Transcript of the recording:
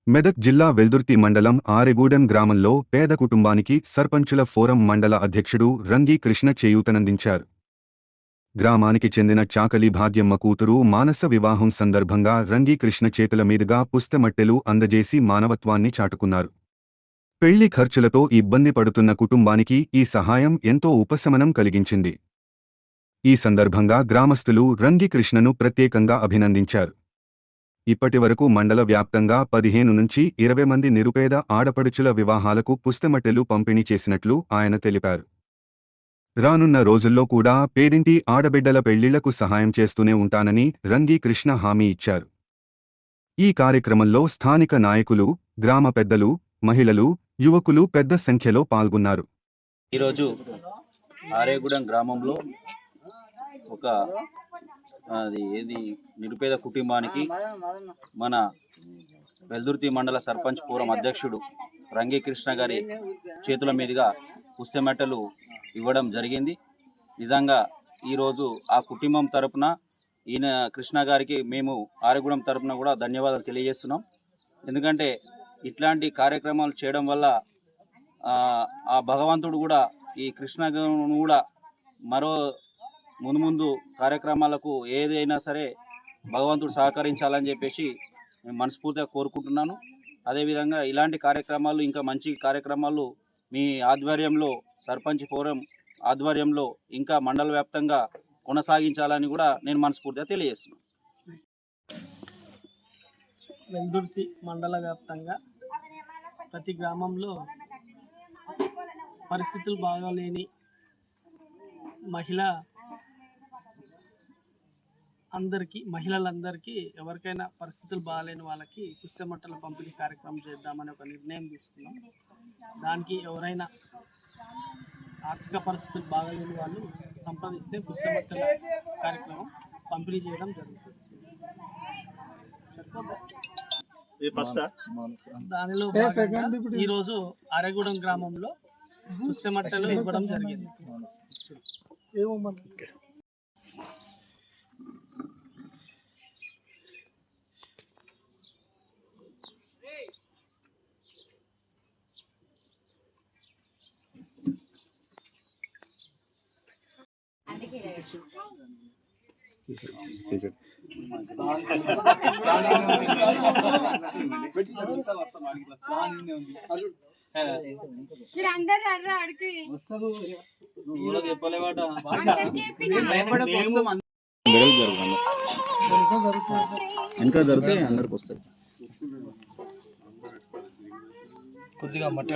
మెదక్ జిల్లా వెల్దుర్తి మండలం ఆరెగూడెం గ్రామంలో పేద కుటుంబానికి సర్పంచుల ఫోరం మండల అధ్యక్షుడు రంగి కృష్ణ చేయూతనందించారు. గ్రామానికి చెందిన చాకలి భాగ్యమ్మ కూతురు మానస వివాహం సందర్భంగా రంగి కృష్ణ చేతుల మీదుగా పుస్తమట్టెలు అందజేసి మానవత్వాన్ని చాటుకున్నారు. పెళ్లి ఖర్చులతో ఇబ్బంది పడుతున్న కుటుంబానికి ఈ సహాయం ఎంతో ఉపశమనం కలిగించింది. ఈ సందర్భంగా గ్రామస్తులు రంగి కృష్ణను ప్రత్యేకంగా అభినందించారు. ఇప్పటివరకు మండల వ్యాప్తంగా 15 నుంచి 20 మంది నిరుపేద ఆడపడుచుల వివాహాలకు పుస్తమట్టెలు పంపిణీ చేసినట్లు ఆయన తెలిపారు. రానున్న రోజుల్లో కూడా పేదింటి ఆడబిడ్డల పెళ్లిళ్లకు సహాయం చేస్తూనే ఉంటానని రంగి కృష్ణ హామీ ఇచ్చారు. ఈ కార్యక్రమంలో స్థానిక నాయకులు, గ్రామ పెద్దలు, మహిళలు, యువకులు పెద్ద సంఖ్యలో పాల్గొన్నారు. ఈరోజు ఆరేగూడెం గ్రామంలో ఒక నిరుపేద కుటుంబానికి మన వెల్దుర్తి మండల సర్పంచ్ ఫోరం అధ్యక్షుడు రంగి కృష్ణ గారి చేతుల మీదుగా పుస్తమెట్టలు ఇవ్వడం జరిగింది. నిజంగా ఈరోజు ఆ కుటుంబం తరపున ఈయన కృష్ణ గారికి మేము ఆరేగూడెం తరపున కూడా ధన్యవాదాలు తెలియజేస్తున్నాం. ఎందుకంటే ఇట్లాంటి కార్యక్రమాలు చేయడం వల్ల ఆ భగవంతుడు కూడా ఈ కృష్ణ కూడా మరో ముందు కార్యక్రమాలకు ఏదైనా సరే భగవంతుడు సహకరించాలని చెప్పేసి నేను మనస్ఫూర్తిగా కోరుకుంటున్నాను. అదేవిధంగా ఇలాంటి కార్యక్రమాలు, ఇంకా మంచి కార్యక్రమాలు మీ ఆధ్వర్యంలో, సర్పంచ్ ఫోరం ఆధ్వర్యంలో ఇంకా మండల వ్యాప్తంగా కొనసాగించాలని కూడా నేను మనస్ఫూర్తిగా తెలియజేస్తున్నాను. వెల్దుర్తి మండల వ్యాప్తంగా ప్రతి గ్రామంలో పరిస్థితులు బాగాలేని మహిళలందరికీ ఎవరికైనా పరిస్థితులు బాగాలేని వాళ్ళకి పుస్తమట్టల పంపిణీ కార్యక్రమం చేద్దామని ఒక నిర్ణయం తీసుకున్నాం. దానికి ఎవరైనా ఆర్థిక పరిస్థితులు బాగాలేని వాళ్ళు సంప్రదిస్తే పుస్తమట్టల కార్యక్రమం పంపిణీ చేయడం జరుగుతుంది. దానిలో ఈరోజు ఆరేగూడెం గ్రామంలో పుస్తమట్టలు ఇవ్వడం జరిగింది. ఇంకా జరిగితే అందరికి వస్తుంది. కొద్దిగా మట్టి